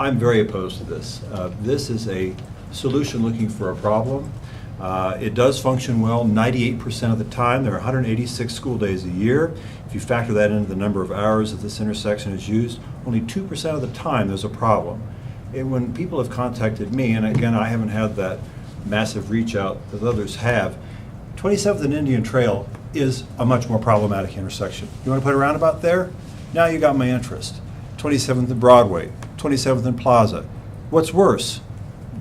I'm very opposed to this. This is a solution looking for a problem. It does function well 98% of the time. There are 186 school days a year. If you factor that into the number of hours that this intersection is used, only 2% of the time there's a problem. And when people have contacted me, and again, I haven't had that massive reach out that others have, 27th and Indian Trail is a much more problematic intersection. You want to put a roundabout there? Now you got my interest. 27th and Broadway, 27th and Plaza. What's worse?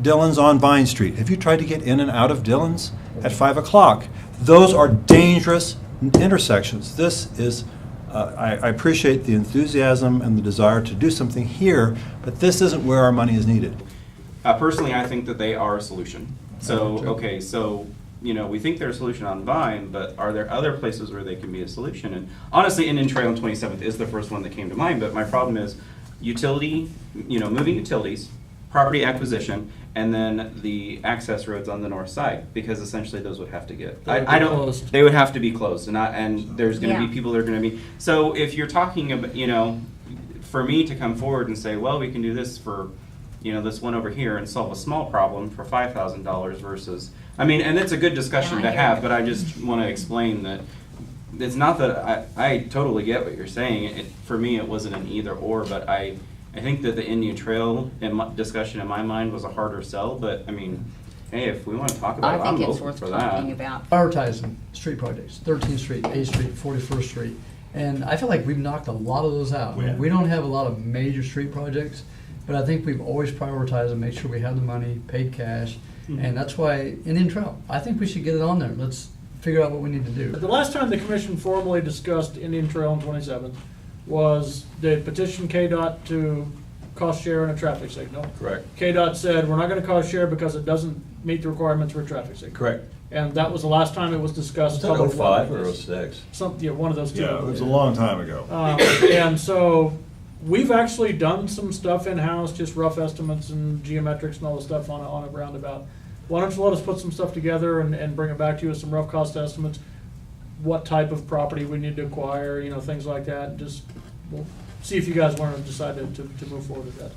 Dillon's on Vine Street. Have you tried to get in and out of Dillon's at 5 o'clock? Those are dangerous intersections. This is, I appreciate the enthusiasm and the desire to do something here, but this isn't where our money is needed. Personally, I think that they are a solution. So, okay, so, you know, we think they're a solution on Vine, but are there other places where they can be a solution? And honestly, Indian Trail on 27th is the first one that came to mind, but my problem is utility, you know, moving utilities, property acquisition, and then the access roads on the north side, because essentially those would have to get, they would have to be closed, and there's going to be people that are going to be, so if you're talking about, you know, for me to come forward and say, well, we can do this for, you know, this one over here and solve a small problem for $5,000 versus, I mean, and it's a good discussion to have, but I just want to explain that it's not that I totally get what you're saying. For me, it wasn't an either or, but I think that the Indian Trail discussion in my mind was a harder sell, but I mean, hey, if we want to talk about it, I'm open for that. Talking about. Prioritizing street projects, 13th Street, 8th Street, 41st Street. And I feel like we've knocked a lot of those out. Yeah. We don't have a lot of major street projects, but I think we've always prioritized and make sure we have the money, paid cash. And that's why Indian Trail, I think we should get it on there. Let's figure out what we need to do. The last time the commission formally discussed Indian Trail on 27th was they petitioned KDOT to cost share in a traffic signal. Correct. KDOT said, we're not going to cost share because it doesn't meet the requirements for a traffic signal. Correct. And that was the last time it was discussed. Was that 05 or 06? Yeah, one of those two. Yeah, it was a long time ago. And so we've actually done some stuff in-house, just rough estimates and geometrics and all the stuff on a roundabout. Why don't you let us put some stuff together and bring it back to you with some rough cost estimates, what type of property we need to acquire, you know, things like that. Just we'll see if you guys want to decide to move forward with that.